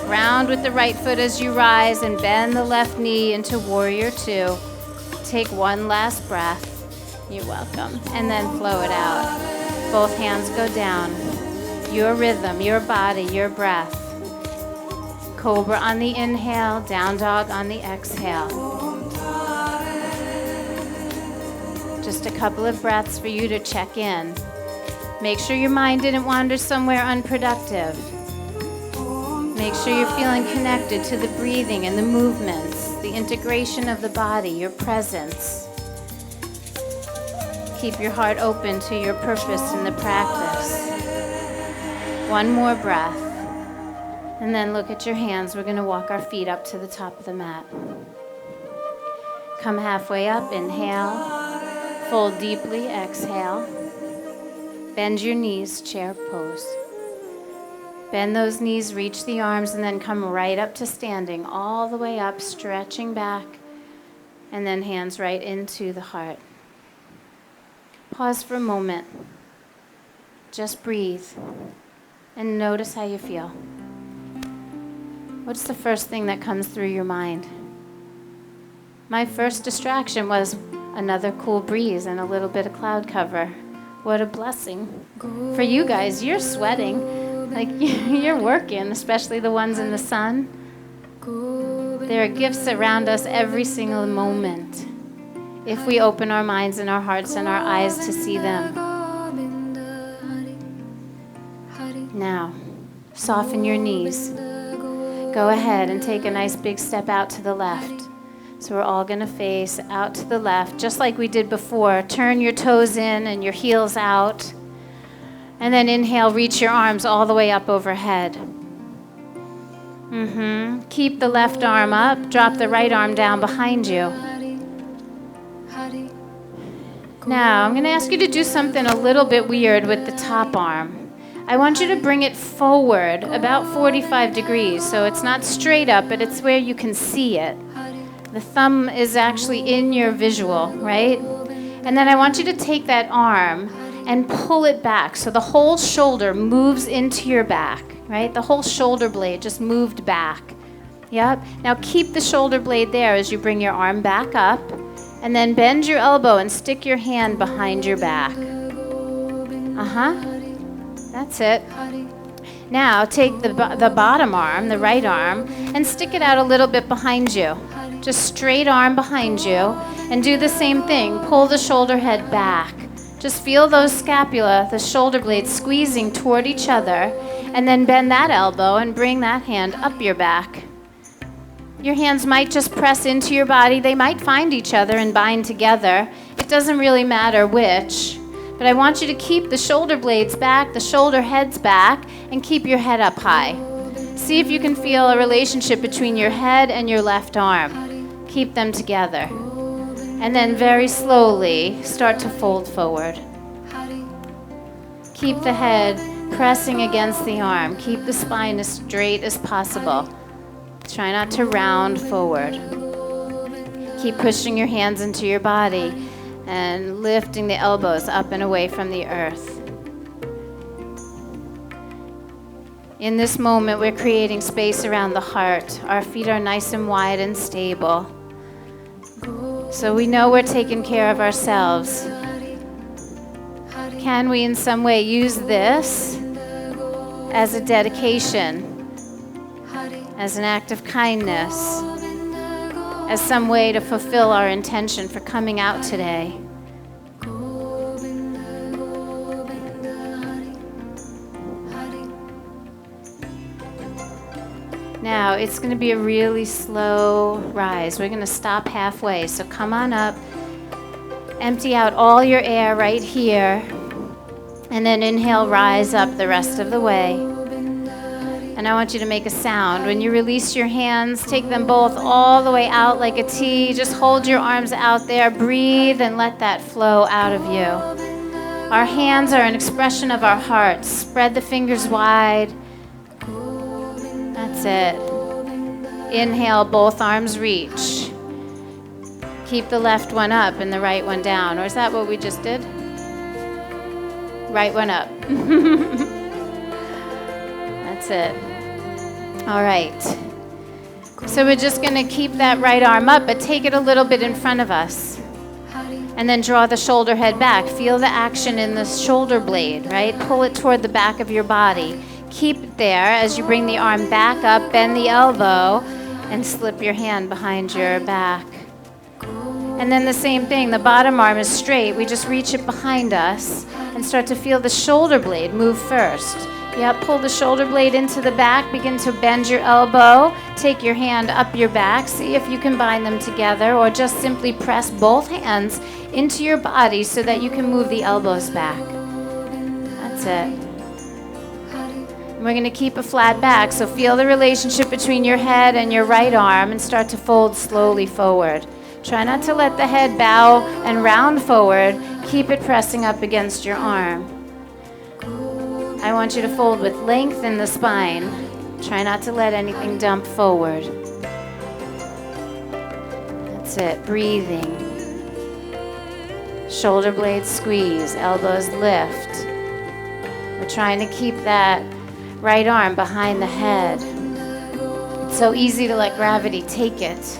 round with the right foot as you rise, and bend the left knee into warrior 2. Take one last breath. You're welcome. And then flow it out. Both hands go down. Your rhythm, your body, your breath. Cobra on the inhale, down dog on the exhale. Just a couple of breaths for you to check in. Make sure your mind didn't wander somewhere unproductive. Make sure you're feeling connected to the breathing and the movements, the integration of the body, your presence. Keep your heart open to your purpose in the practice. One more breath. And then look at your hands. We're going to walk our feet up to the top of the mat. Come halfway up, inhale. Fold deeply, exhale. Bend your knees, chair pose. Bend those knees, reach the arms, and then come right up to standing, all the way up, stretching back, and then hands right into the heart. Pause for a moment. Just breathe and notice how you feel. What's the first thing that comes through your mind? My first distraction was another cool breeze and a little bit of cloud cover. What a blessing. For you guys, you're sweating. Like you're working, especially the ones in the sun. There are gifts around us every single moment if we open our minds and our hearts and our eyes to see them. Now, soften your knees. Go ahead and take a nice big step out to the left. So we're all going to face out to the left, just like we did before. Turn your toes in and your heels out. And then inhale, reach your arms all the way up overhead. Keep the left arm up. Drop the right arm down behind you. Now, I'm going to ask you to do something a little bit weird with the top arm. I want you to bring it forward about 45 degrees. So it's not straight up, but it's where you can see it. The thumb is actually in your visual, right? And then I want you to take that arm and pull it back so the whole shoulder moves into your back, right? The whole shoulder blade just moved back. Yep. Now keep the shoulder blade there as you bring your arm back up, and then bend your elbow and stick your hand behind your back. That's it. Now take the bottom arm, the right arm, and stick it out a little bit behind you. Just straight arm behind you, and do the same thing. Pull the shoulder head back. Just feel those scapula, the shoulder blades squeezing toward each other, and then bend that elbow and bring that hand up your back. Your hands might just press into your body. They might find each other and bind together. It doesn't really matter which, but I want you to keep the shoulder blades back, the shoulder heads back, and keep your head up high. See if you can feel a relationship between your head and your left arm. Keep them together. And then very slowly start to fold forward. Keep the head pressing against the arm. Keep the spine as straight as possible. Try not to round forward. Keep pushing your hands into your body and lifting the elbows up and away from the earth. In this moment, we're creating space around the heart. Our feet are nice and wide and stable. So we know we're taking care of ourselves. Can we in some way use this as a dedication, as an act of kindness, as some way to fulfill our intention for coming out today? Now, it's going to be a really slow rise. We're going to stop halfway. So come on up, empty out all your air right here, and then inhale, rise up the rest of the way. And I want you to make a sound. When you release your hands, take them both all the way out like a T. Just hold your arms out there, breathe, and let that flow out of you. Our hands are an expression of our hearts. Spread the fingers wide. That's it. Inhale, both arms reach. Keep the left one up and the right one down. Or is that what we just did? Right one up. That's it. All right. So we're just going to keep that right arm up, but take it a little bit in front of us. And then draw the shoulder head back. Feel the action in the shoulder blade, right? Pull it toward the back of your body. Keep it there as you bring the arm back up, bend the elbow, and slip your hand behind your back. And then the same thing, the bottom arm is straight. We just reach it behind us and start to feel the shoulder blade move first. Yep, pull the shoulder blade into the back, begin to bend your elbow, take your hand up your back, see if you can bind them together, or just simply press both hands into your body so that you can move the elbows back. That's it. We're going to keep a flat back, so feel the relationship between your head and your right arm and start to fold slowly forward. Try not to let the head bow and round forward. Keep it pressing up against your arm. I want you to fold with length in the spine. Try not to let anything dump forward. That's it, breathing. Shoulder blades squeeze, elbows lift. We're trying to keep that right arm behind the head. It's so easy to let gravity take it.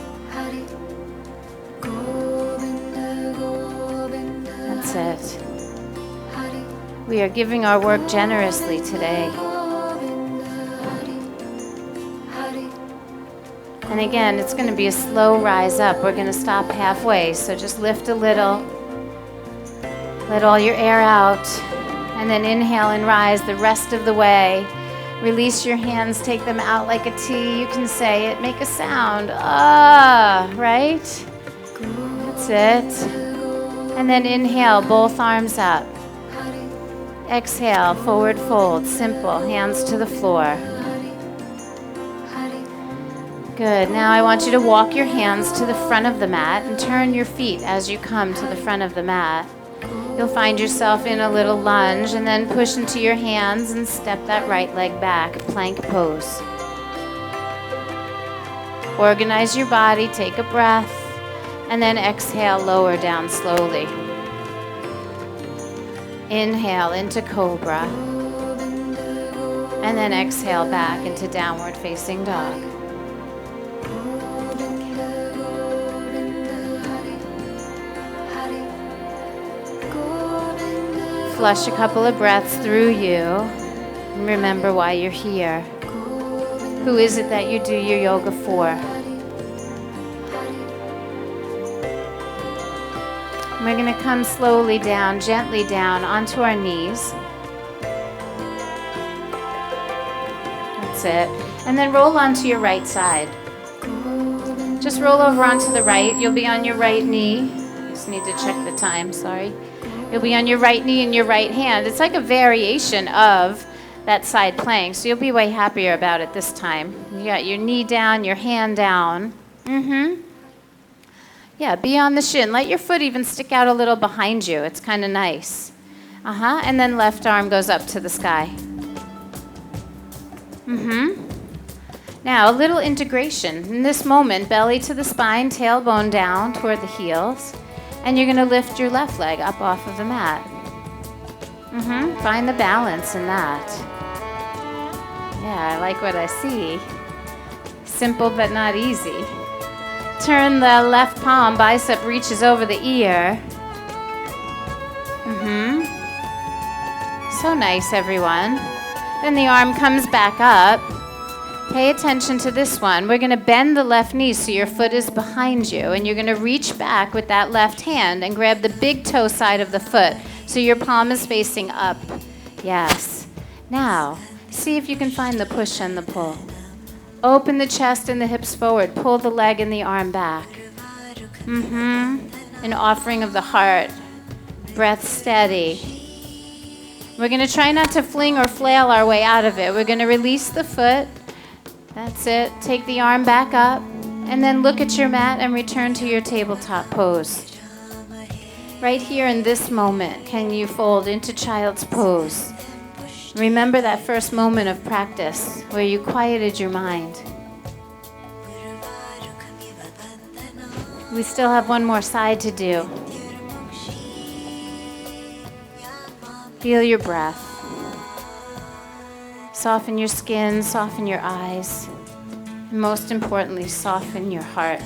That's it. We are giving our work generously today. And again, it's going to be a slow rise up. We're going to stop halfway, so just lift a little. Let all your air out. And then inhale and rise the rest of the way. Release your hands, take them out like a T. You can say it, make a sound. Ah, right? That's it. And then inhale, both arms up. Exhale, forward fold, simple, hands to the floor. Good, now I want you to walk your hands to the front of the mat and turn your feet as you come to the front of the mat. You'll find yourself in a little lunge and then push into your hands and step that right leg back, plank pose. Organize your body, take a breath, and then exhale, lower down slowly. Inhale into cobra, and then exhale back into downward facing dog. Flush a couple of breaths through you, and remember why you're here. Who is it that you do your yoga for? We're going to come slowly down, gently down onto our knees. That's it. And then roll onto your right side. Just roll over onto the right. You'll be on your right knee. Just need to check the time, sorry. You'll be on your right knee and your right hand. It's like a variation of that side plank, so you'll be way happier about it this time. You got your knee down, your hand down. Yeah, be on the shin. Let your foot even stick out a little behind you. It's kind of nice. And then left arm goes up to the sky. Now, a little integration. In this moment, belly to the spine, tailbone down toward the heels. And you're going to lift your left leg up off of the mat. Find the balance in that. Yeah, I like what I see. Simple but not easy. Turn the left palm, bicep reaches over the ear. So nice, everyone. Then the arm comes back up. Pay attention to this one. We're going to bend the left knee so your foot is behind you, and you're going to reach back with that left hand and grab the big toe side of the foot so your palm is facing up. Yes. Now, see if you can find the push and the pull. Open the chest and the hips forward. Pull the leg and the arm back. An offering of the heart. Breath steady. We're going to try not to fling or flail our way out of it. We're going to release the foot. That's it. Take the arm back up. And then look at your mat and return to your tabletop pose. Right here in this moment, can you fold into child's pose? Remember that first moment of practice where you quieted your mind. We still have one more side to do. Feel your breath. Soften your skin, soften your eyes, and most importantly, soften your heart.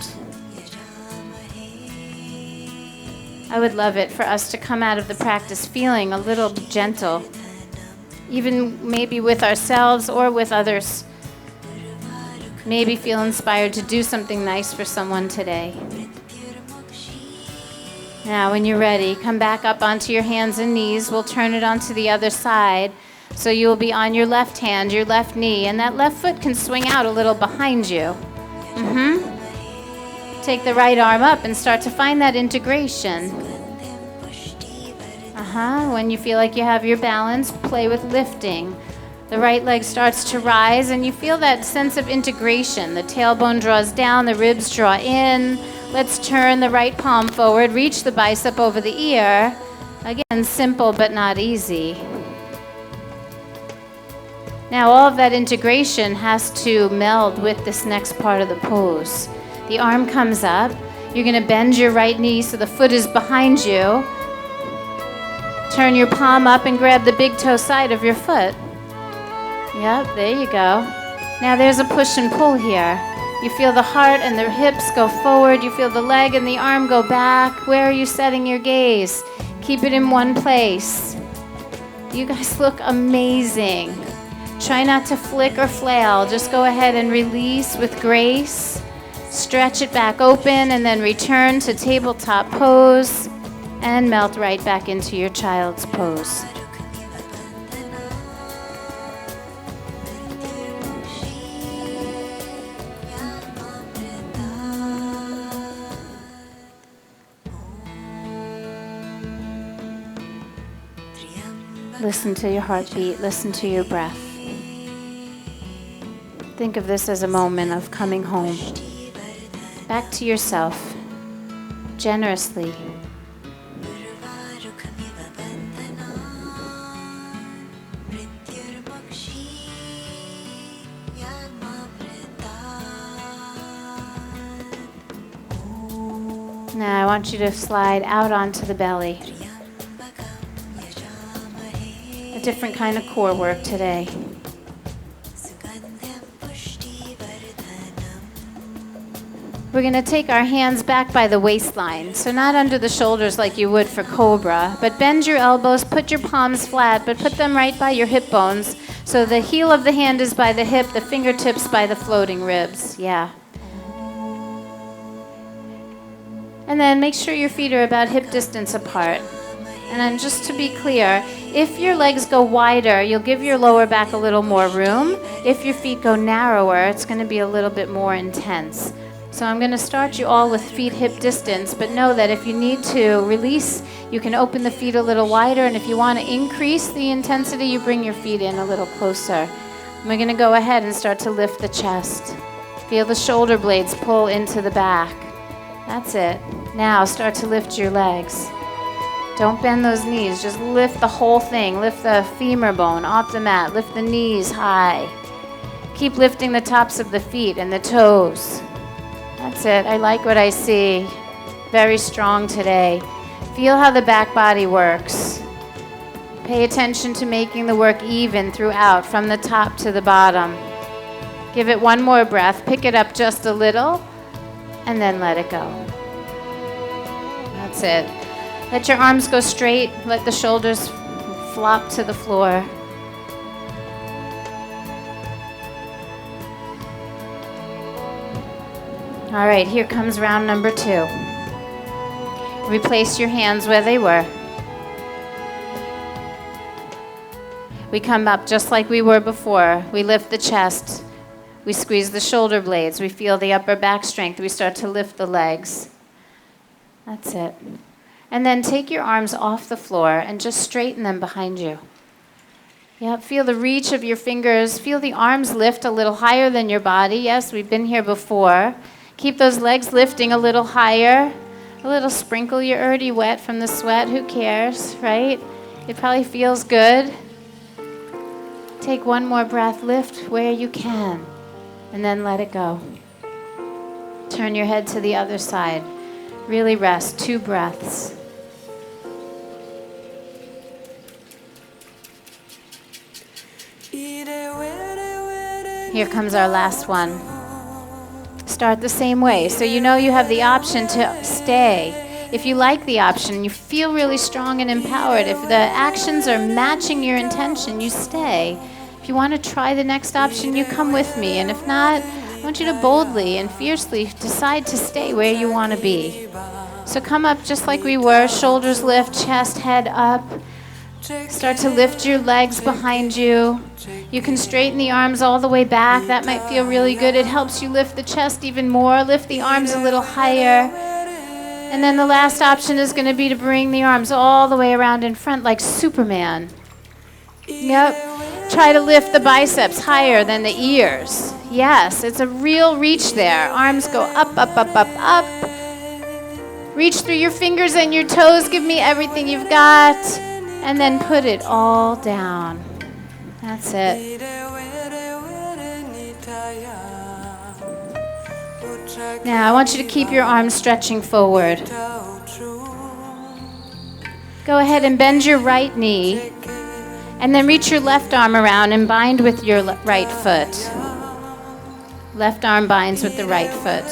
I would love it for us to come out of the practice feeling a little gentle, even maybe with ourselves or with others. Maybe feel inspired to do something nice for someone today. Now, when you're ready, come back up onto your hands and knees. We'll turn it onto the other side. So you'll be on your left hand, your left knee, and that left foot can swing out a little behind you. Take the right arm up and start to find that integration. When you feel like you have your balance, play with lifting. The right leg starts to rise, and you feel that sense of integration. The tailbone draws down, the ribs draw in. Let's turn the right palm forward, reach the bicep over the ear. Again, simple but not easy. Now all of that integration has to meld with this next part of the pose. The arm comes up. You're going to bend your right knee so the foot is behind you. Turn your palm up and grab the big toe side of your foot. Yep, there you go. Now there's a push and pull here. You feel the heart and the hips go forward. You feel the leg and the arm go back. Where are you setting your gaze? Keep it in one place. You guys look amazing. Try not to flick or flail. Just go ahead and release with grace. Stretch it back open and then return to tabletop pose and melt right back into your child's pose. Listen to your heartbeat, listen to your breath. Think of this as a moment of coming home. Back to yourself, generously. Now I want you to slide out onto the belly. A different kind of core work today. We're going to take our hands back by the waistline, so not under the shoulders like you would for cobra, but bend your elbows, put your palms flat, but put them right by your hip bones, so the heel of the hand is by the hip, the fingertips by the floating ribs. Yeah. And then make sure your feet are about hip distance apart. And then just to be clear, if your legs go wider, you'll give your lower back a little more room. If your feet go narrower, it's going to be a little bit more intense. So I'm going to start you all with feet hip distance, but know that if you need to release, you can open the feet a little wider, and if you want to increase the intensity, you bring your feet in a little closer. And we're going to go ahead and start to lift the chest. Feel the shoulder blades pull into the back. That's it. Now start to lift your legs. Don't bend those knees, just lift the whole thing. Lift the femur bone off the mat, lift the knees high. Keep lifting the tops of the feet and the toes. That's it. I like what I see. Very strong today. Feel how the back body works. Pay attention to making the work even throughout, from the top to the bottom. Give it one more breath. Pick it up just a little, and then let it go. That's it. Let your arms go straight. Let the shoulders flop to the floor. All right, here comes round number 2. Replace your hands where they were. We come up just like we were before. We lift the chest. We squeeze the shoulder blades. We feel the upper back strength. We start to lift the legs. That's it. And then take your arms off the floor and just straighten them behind you. Yep, feel the reach of your fingers. Feel the arms lift a little higher than your body. Yes, we've been here before. Keep those legs lifting a little higher. A little sprinkle. You're already wet from the sweat. Who cares, right? It probably feels good. Take one more breath. Lift where you can. And then let it go. Turn your head to the other side. Really rest. 2 breaths. Here comes our last one. Start the same way. So you know you have the option to stay. If you like the option, you feel really strong and empowered. If the actions are matching your intention, you stay. If you want to try the next option, you come with me. And if not, I want you to boldly and fiercely decide to stay where you want to be. So come up just like we were. Shoulders lift, chest, head up. Start to lift your legs behind you. You can straighten the arms all the way back. That might feel really good. It helps you lift the chest even more. Lift the arms a little higher. And then the last option is going to be to bring the arms all the way around in front like Superman. Yep. Try to lift the biceps higher than the ears. Yes, it's a real reach there. Arms go up, up, up, up, up. Reach through your fingers and your toes. Give me everything you've got. And then put it all down. That's it. Now I want you to keep your arms stretching forward. Go ahead and bend your right knee. And then reach your left arm around and bind with your right foot. Left arm binds with the right foot.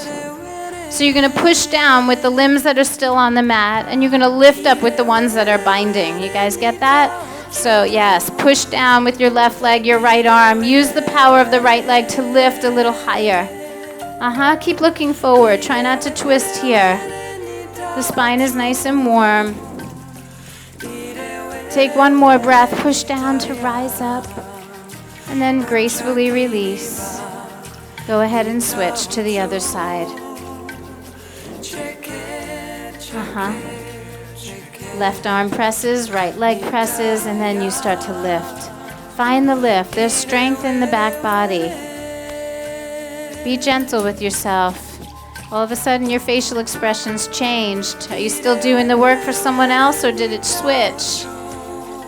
So you're going to push down with the limbs that are still on the mat, and you're going to lift up with the ones that are binding. You guys get that? So yes, push down with your left leg, your right arm. Use the power of the right leg to lift a little higher. Keep looking forward. Try not to twist here. The spine is nice and warm. Take one more breath. Push down to rise up, and then gracefully release. Go ahead and switch to the other side. Left arm presses, right leg presses, and then you start to lift. Find the lift. There's strength in the back body. Be gentle with yourself. All of a sudden your facial expressions changed. Are you still doing the work for someone else, or did it switch?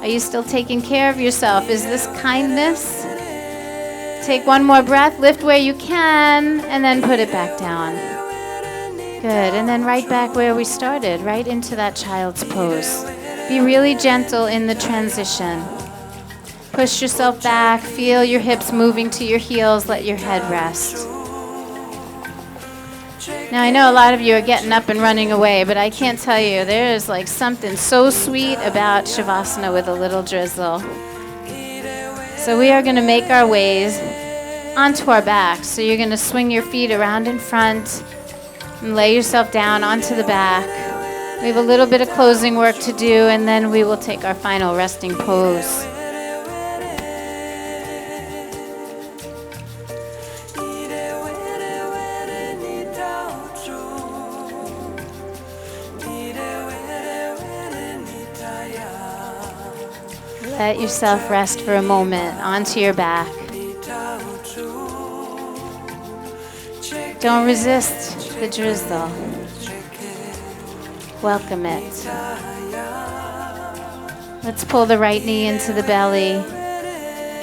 Are you still taking care of yourself? Is this kindness? Take one more breath, lift where you can, and then put it back down. Good, and then right back where we started, right into that child's pose. Be really gentle in the transition. Push yourself back, feel your hips moving to your heels, let your head rest. Now I know a lot of you are getting up and running away, but I can't tell you, there is like something so sweet about Shavasana with a little drizzle. So we are going to make our ways onto our backs. So you're going to swing your feet around in front, and lay yourself down onto the back. We have a little bit of closing work to do, and then we will take our final resting pose. Let yourself rest for a moment onto your back. Don't resist the drizzle. Welcome it. Let's pull the right knee into the belly.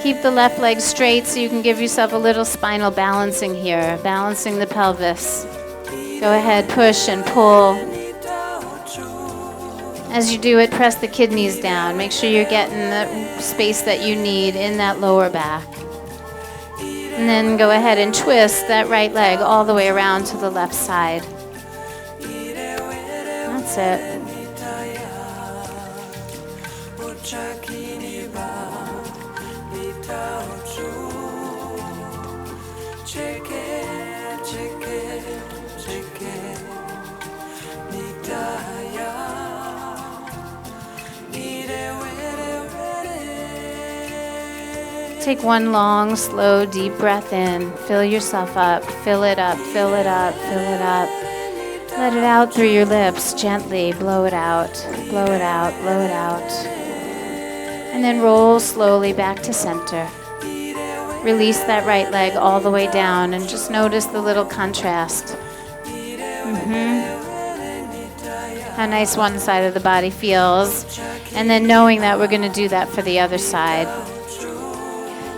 Keep the left leg straight so you can give yourself a little spinal balancing here, balancing the pelvis. Go ahead, push and pull. As you do it, press the kidneys down. Make sure you're getting the space that you need in that lower back. And then go ahead and twist that right leg all the way around to the left side. That's it. Take one long, slow, deep breath in. Fill yourself up. Fill it up. Fill it up. Fill it up. Let it out through your lips. Gently blow it out. Blow it out. Blow it out. And then roll slowly back to center. Release that right leg all the way down and just notice the little contrast. How nice one side of the body feels. And then knowing that we're going to do that for the other side.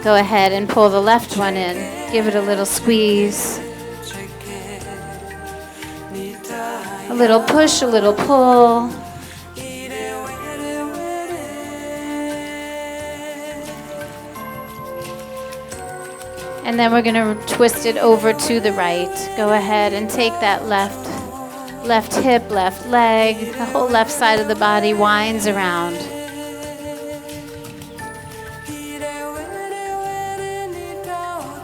Go ahead and pull the left one in. Give it a little squeeze. A little push, a little pull. And then we're going to twist it over to the right. Go ahead and take that left hip, left leg. The whole left side of the body winds around.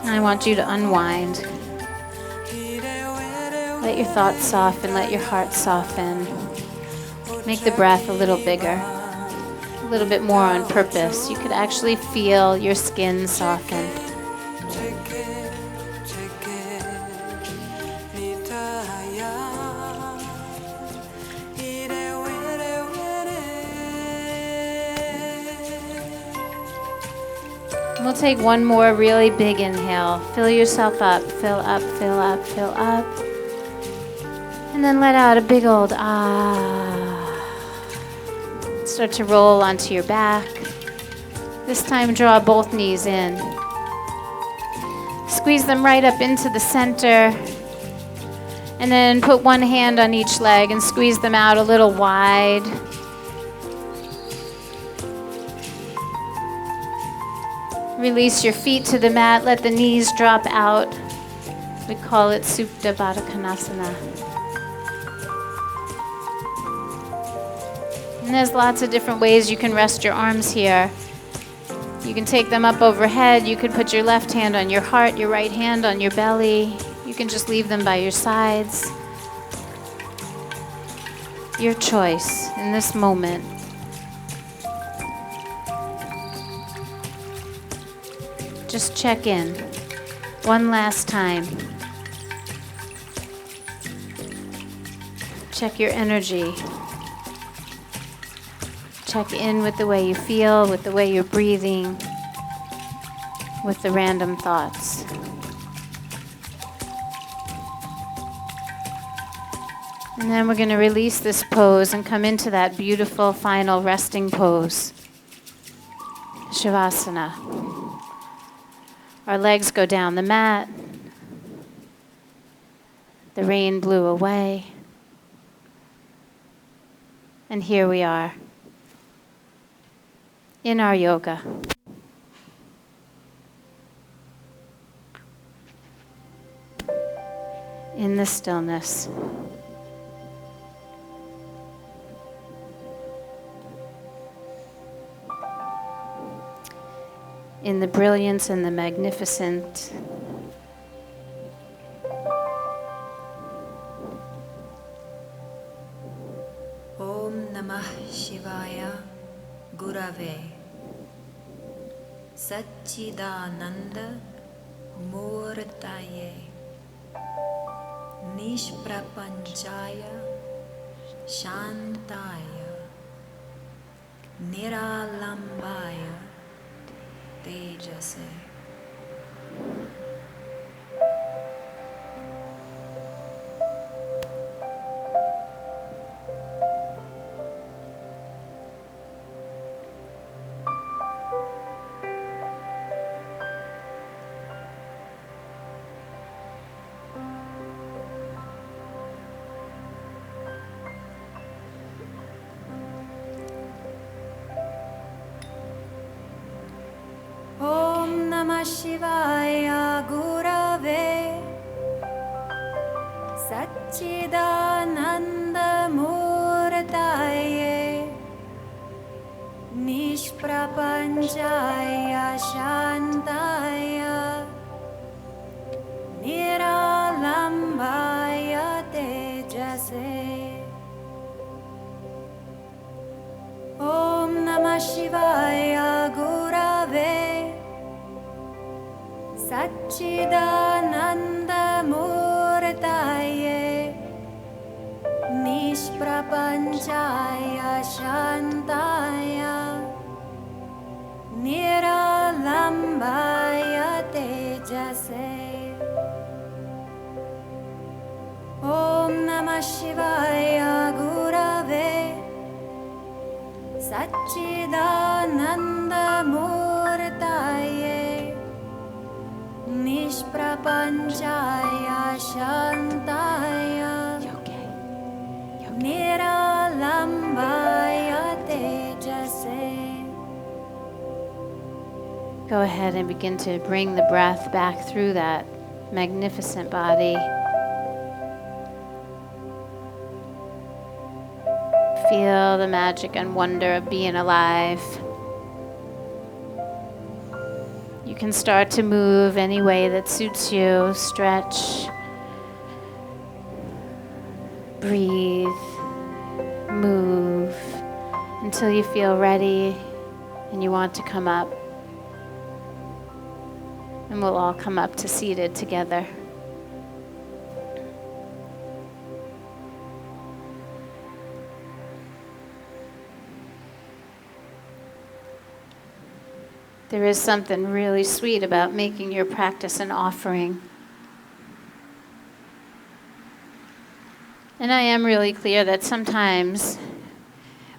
I want you to unwind. Let your thoughts soften, let your heart soften. Make the breath a little bigger, a little bit more on purpose. You could actually feel your skin soften. We'll take one more really big inhale. Fill yourself up, fill up, fill up, fill up. And then let out a big old ah. Start to roll onto your back. This time draw both knees in. Squeeze them right up into the center. And then put one hand on each leg and squeeze them out a little wide. Release your feet to the mat. Let the knees drop out. We call it Supta Baddha Konasana. And there's lots of different ways you can rest your arms here. You can take them up overhead. You could put your left hand on your heart, your right hand on your belly. You can just leave them by your sides. Your choice in this moment. Just check in one last time. Check your energy. Check in with the way you feel, with the way you're breathing, with the random thoughts. And then we're going to release this pose and come into that beautiful final resting pose. Shavasana. Our legs go down the mat. The rain blew away. And here we are in our yoga. In the stillness. In the brilliance and the magnificent. Om Namah Shivaya Gurave Satchidananda Murtaye Nishprapanchaya Shantaya Niralambaya Tejase. Namah Shivaya Gurave Satchidananda Murtaye Nishprapanchaya Shantaya Niralambaya Tejase Om Namah Shivaya Gurave Satchidananda Murtaye Nishprapanchaya Shantaya Niralambaya Tejase Om Namah Shivaya Gurave Satchidananda Murtaye Nishprapanchaya Shantaya Niralambaya Tejase. Go ahead and begin to bring the breath back through that magnificent body. Feel the magic and wonder of being alive. You can start to move any way that suits you. Stretch, breathe, move until you feel ready and you want to come up. And we'll all come up to seated together. There is something really sweet about making your practice an offering. And I am really clear that sometimes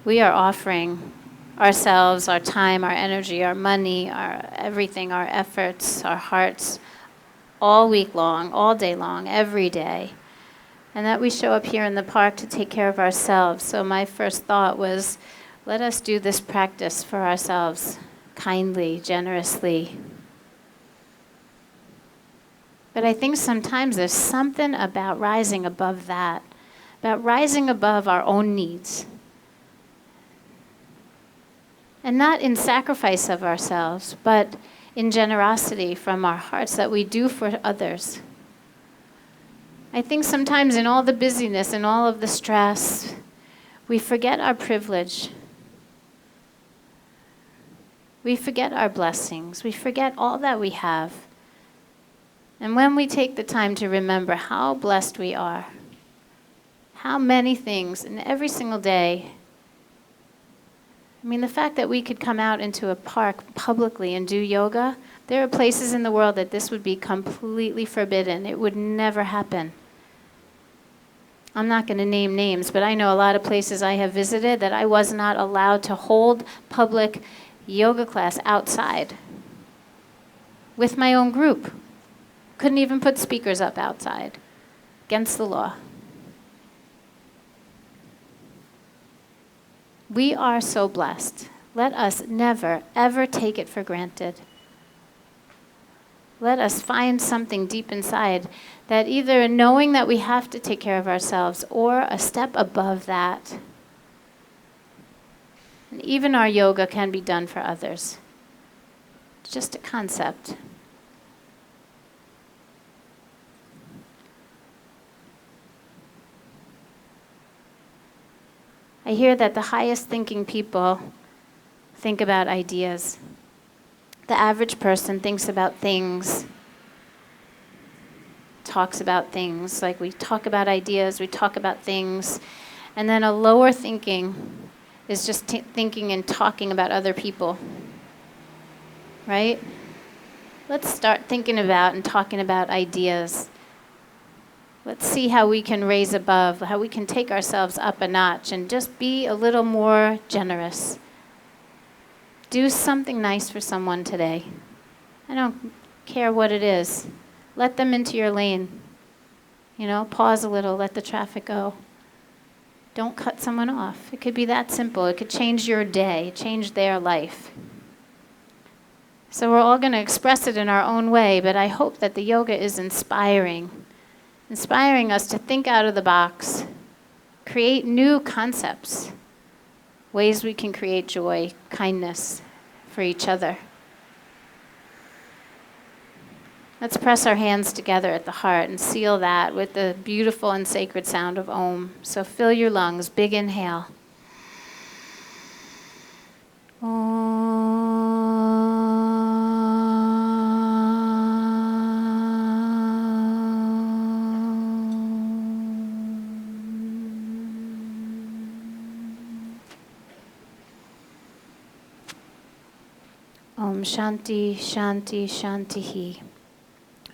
we are offering ourselves, our time, our energy, our money, our everything, our efforts, our hearts, all week long, all day long, every day. And that we show up here in the park to take care of ourselves. So my first thought was, let us do this practice for ourselves, kindly, generously. But I think sometimes there's something about rising above that, about rising above our own needs. And not in sacrifice of ourselves, but in generosity from our hearts that we do for others. I think sometimes in all the busyness and all of the stress, we forget our privilege. We forget our blessings. We forget all that we have. And when we take the time to remember how blessed we are, how many things, and every single day, I mean, the fact that we could come out into a park publicly and do yoga, there are places in the world that this would be completely forbidden. It would never happen. I'm not going to name names, but I know a lot of places I have visited that I was not allowed to hold public yoga class outside with my own group. Couldn't even put speakers up outside. Against the law. We are so blessed. Let us never, ever take it for granted. Let us find something deep inside that either knowing that we have to take care of ourselves or a step above that. And even our yoga can be done for others. It's just a concept. I hear that the highest thinking people think about ideas. The average person thinks about things, talks about things. Like we talk about ideas, we talk about things. And then a lower thinking is just thinking and talking about other people. Right? Let's start thinking about and talking about ideas. Let's see how we can raise above, how we can take ourselves up a notch and just be a little more generous. Do something nice for someone today. I don't care what it is. Let them into your lane. You know, pause a little, let the traffic go. Don't cut someone off. It could be that simple. It could change your day, change their life. So we're all going to express it in our own way, but I hope that the yoga is inspiring us to think out of the box, create new concepts, ways we can create joy, kindness for each other. Let's press our hands together at the heart and seal that with the beautiful and sacred sound of Om. So fill your lungs, big inhale. Om Shanti, Shanti, Shantihi.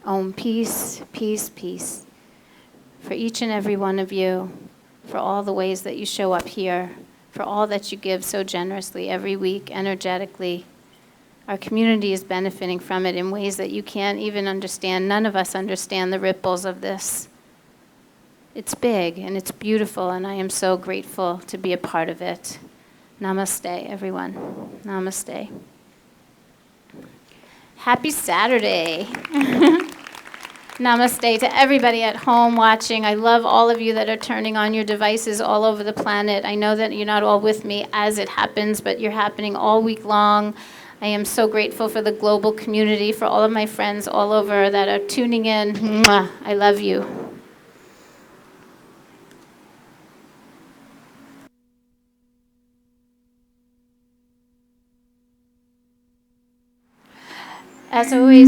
Om peace, peace, peace. For each and every one of you, for all the ways that you show up here, for all that you give so generously every week, energetically. Our community is benefiting from it in ways that you can't even understand. None of us understand the ripples of this. It's big and it's beautiful, and I am so grateful to be a part of it. Namaste, everyone. Namaste. Happy Saturday. Namaste to everybody at home watching. I love all of you that are turning on your devices all over the planet. I know that you're not all with me as it happens, but you're happening all week long. I am so grateful for the global community, for all of my friends all over that are tuning in. Mwah. I love you. As always,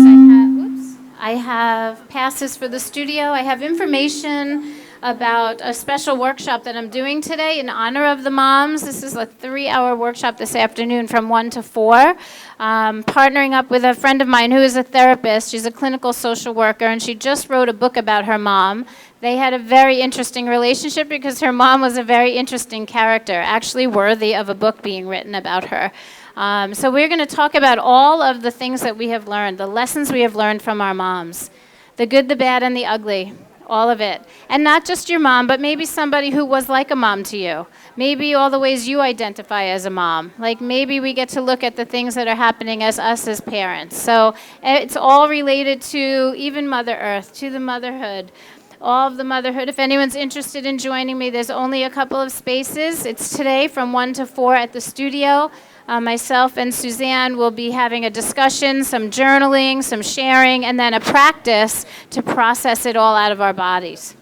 I have passes for the studio. I have information about a special workshop that I'm doing today in honor of the moms. This is a 3-hour workshop this afternoon from 1 to 4. Partnering up with a friend of mine who is a therapist. She's a clinical social worker, and she just wrote a book about her mom. They had a very interesting relationship because her mom was a very interesting character, actually worthy of a book being written about her. So we're going to talk about all of the things that we have learned, the lessons we have learned from our moms, the good, the bad, and the ugly, all of it. And not just your mom, but maybe somebody who was like a mom to you. Maybe all the ways you identify as a mom. Like maybe we get to look at the things that are happening as us as parents. So it's all related to even Mother Earth, to the motherhood. All of the motherhood. If anyone's interested in joining me, there's only a couple of spaces. It's today from 1 to 4 at the studio. Myself and Suzanne will be having a discussion, some journaling, some sharing, and then a practice to process it all out of our bodies.